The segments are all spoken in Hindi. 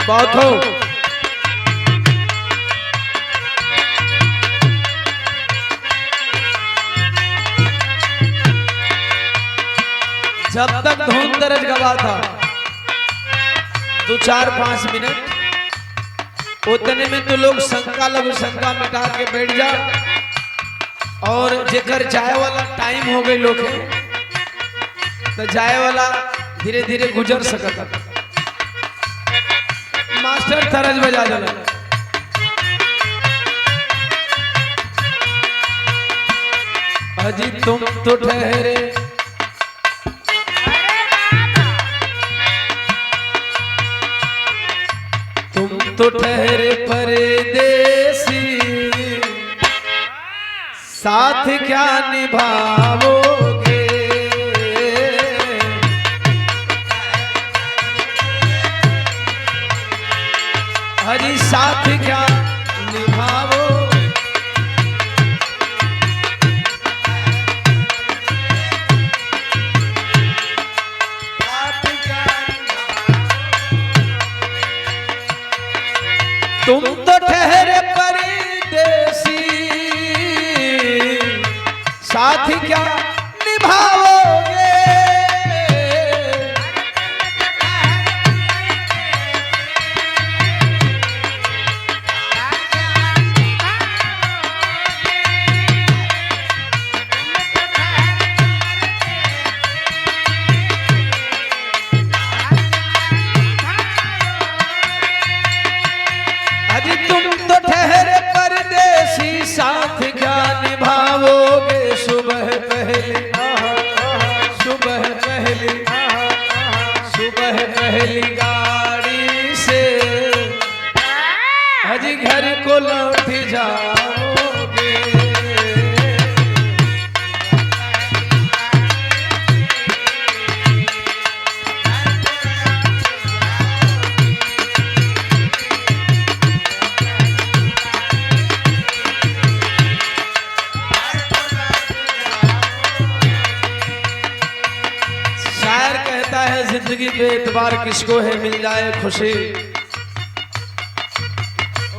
बहुत हो। जब तक धुन दर्ज गवा था 2-4-5 मिनट उतने में तो लोग शंका लघु शंका मिटा के बैठ जा और जेकर जाए वाला टाइम हो गई लोग तो जाए वाला धीरे धीरे गुजर सकता। मास्टर तरज बजा देना। अजी तुम तो ठहरे तो ठहरे परदेसी साथ क्या निभाओगे। हरी साथ क्या निभाओगे। तुम तो ठहरे परदेसी साथ क्या निभाओगे। साथ क्या निभाओगे। सुबह पहली गाड़ी से हजी घर को लौट जाओगे। जिंदगी पे एतबार किसको है मिल जाए खुशी।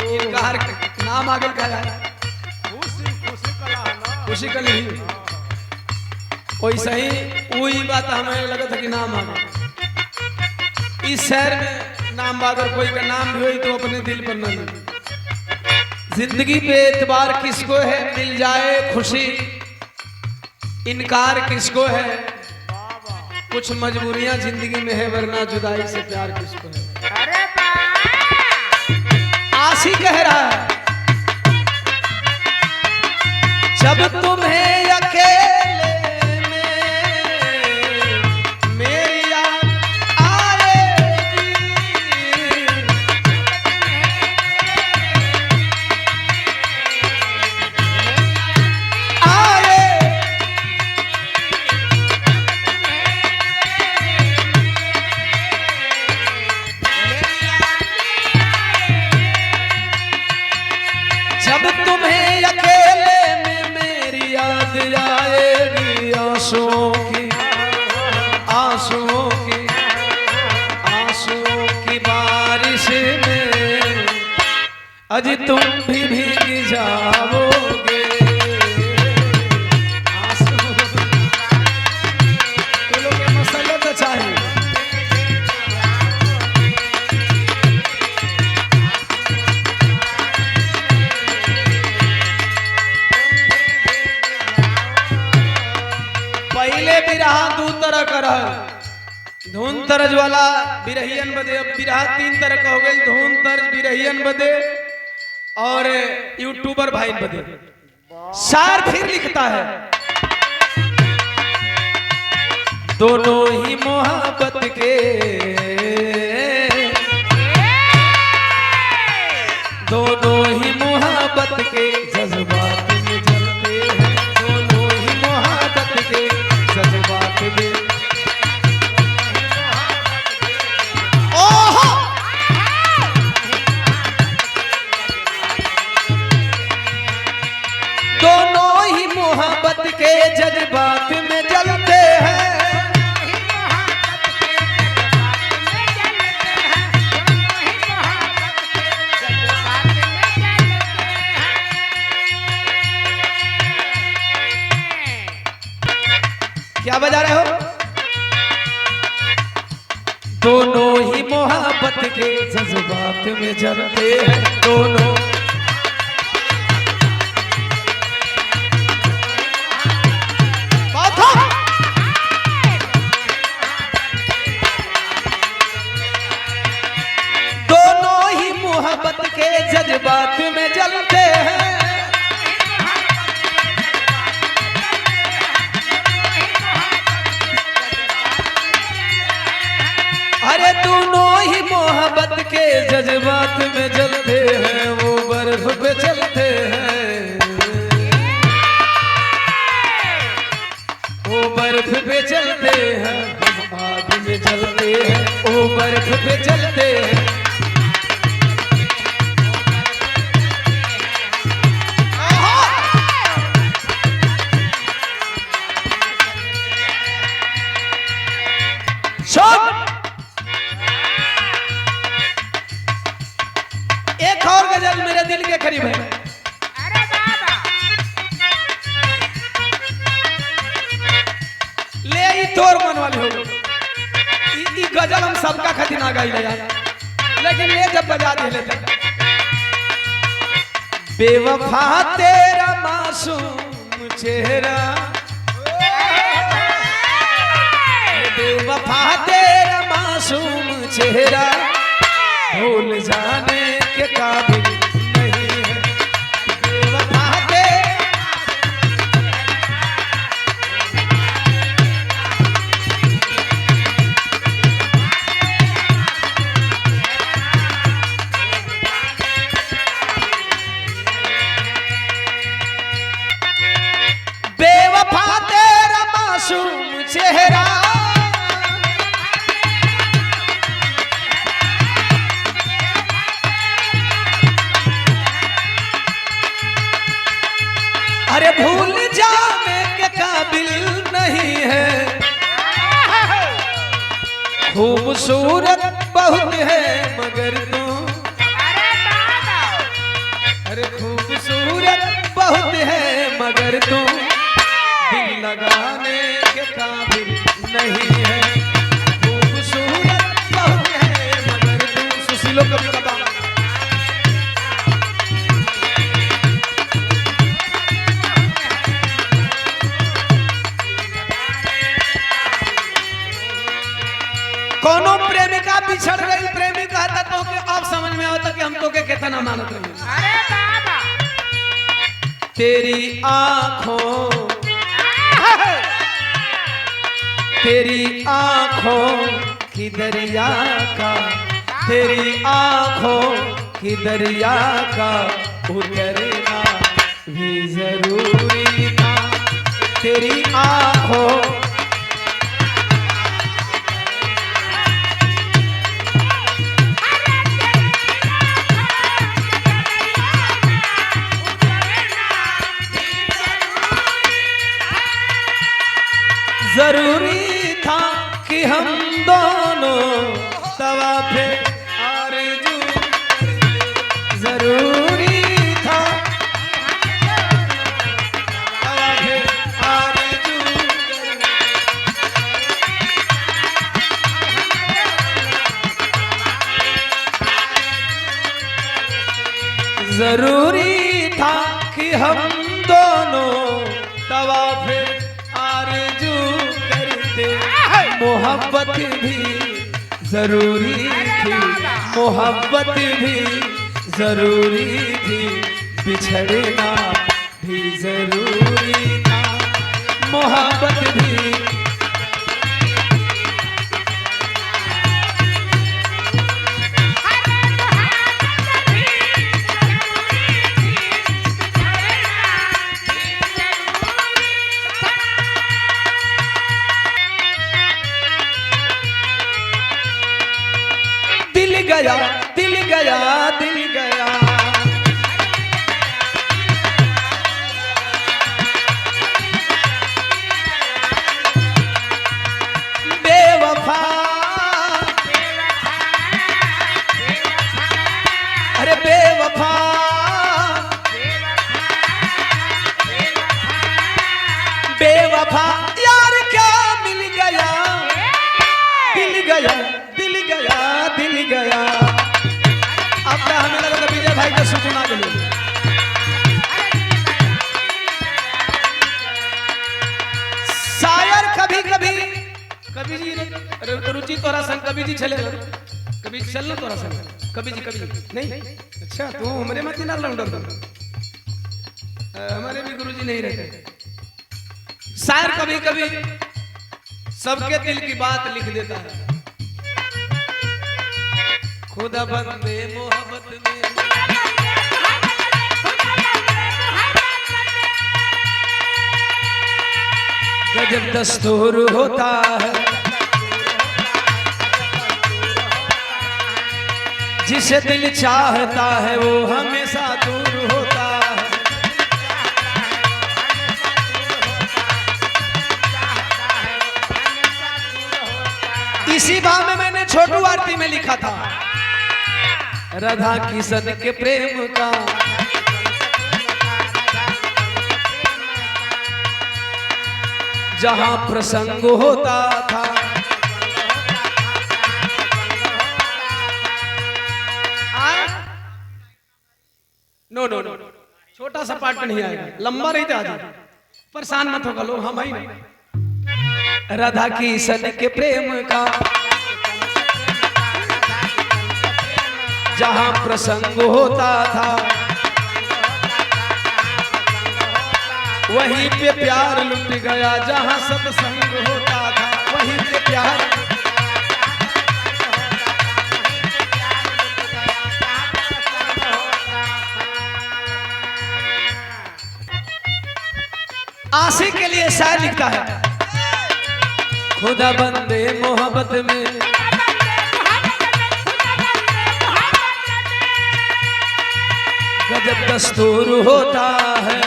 इनकार नाम आगे क्या है खुशी कली वैसा ही वही बात हमें लगा था कि नाम आगे इस शहर में नाम बागर कोई का नाम भी हो तो अपने दिल पर न लगे। जिंदगी पे एतबार किसको है मिल जाए खुशी। इनकार किसको है कुछ मजबूरियां जिंदगी में है वरना जुदाई से प्यार किसको है। अरे आशी कह रहा है जब तुम्हें अकेले में मेरी याद आएगी। जब तुम्हें अकेले में मेरी याद आएगी। आंसुओं की बारिश में अजी तुम भी भीग जाओगे। तो लोग के मसले तो चाहिए। पहले बिरहा दो तरह का रहा धुन तरज वाला बिरहियन बदे। अब बिरहा 3 तरह का हो गई धुन तरज बिरहियन बदे और यूट्यूबर भाई बदे। शायर फिर लिखता है दोनों ही मोहब्बत के जज्बात में जलते हैं। दोनों ही मोहब्बत के जज्बात में मोहब्बत के जज्बात में जलते हैं। दोनों ही मोहब्बत के जज्बात में जलते हैं दोनों। दोनों ही मोहब्बत के जज्बात में जलते हैं। अरे दोनों ही मोहब्बत के जज्बात में जलते हैं, वो बर्फ पे चलते हैं, वो बर्फ पे चलते हैं, हम आग में जलते हैं, वो बर्फ पे चलते हैं। एक और गजल मेरे दिल के करीब है। अरे बाबा ले ई तोर मन वाली हो ई गजल हम सबका खातिर ना गाई यार, लेकिन ये जब बजा दे लेते। बेवफा तेरा मासूम चेहरा, बेवफा तेरा मासूम चेहरा भूल जाने के काबिल नहीं है। बेवफा बेवफा तेरा मासूम चेहरा, अरे भूल जाने के काबिल नहीं है। खूबसूरत बहुत है मगर तू, अरे खूबसूरत बहुत है मगर तू दिल लगाने के काबिल नहीं है। खूबसूरत बहुत है मगर तू। सुशीलो कभी कभी कोनो प्रेमिका बिछड़ गई, प्रेमी कहता तो कि अब समझ में आता कि हम तो के कितना मानत रहे। अरे बाबा तेरी आंखों, तेरी आंखों की दरिया का, तेरी आंखों की दरिया का उतरना भी जरूरी था। तेरी आंखों जरूरी था कि हम दोनों तवाफ़े आरज़ू, जरूरी था तवाफ़े आरज़ू, जरूरी था कि हम दोनों तवाफ़े आरज़ू करते। मोहब्बत भी जरूरी थी, मोहब्बत भी जरूरी थी, बिछड़ना भी जरूरी था। मोहब्बत भी दिल गया, दिल गया, दिल गया, बेवफा, अरे बेवफा, बेवफा यार क्या मिल गया, दिल गया, दिल रुचि तोरा संग कभी जी चले कभी चल लो तोरा संग कभी जी नहीं। अच्छा तू हमारे मत ना लौंडर हमारे भी गुरुजी नहीं रहते। शायर कभी कभी सबके दिल की बात लिख देता है। खुदा बंदे मोहब्बत में गजब दस्तूर होता है, जिसे दिल चाहता है वो हमेशा दूर होता है। इसी भाव में मैंने छोटू आरती में लिखा था, राधा किशन के प्रेम का जहां प्रसंग होता था। नो नो नो छोटा सा पार्ट नहीं आएगा, लंबा नहीं था। परेशान मत होगा लोग, हम ही नहीं। राधा किशन के प्रेम का जहां प्रसंग होता था, वहीं पे प्यार लुट गया। जहां सत्संग होता था वहीं पे प्यार। आशिक के लिए शायर लिखता है, खुदा बंदे मोहब्बत में गजब दस्तूर होता है,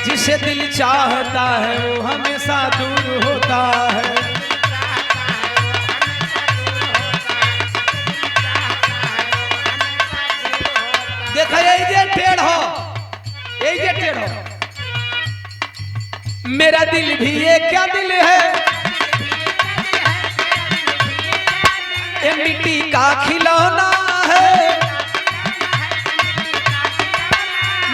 जिसे दिल चाहता है वो हमेशा दूर होता है। देखा यही जे टेढ़ हो, यही जे टेढ़ हो। मेरा दिल भी ये क्या दिल है, ये मिट्टी का खिलौना है।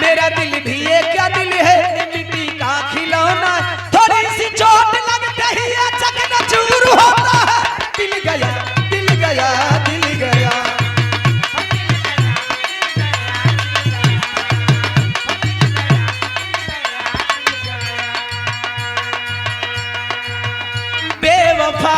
मेरा दिल भी ये क्या दिल है, ये मिट्टी का खिलौना। थोड़ी सी चोट लगते ही ये चकनाचूर होता है। दिल गया दिल गया दिल गया। बेवफा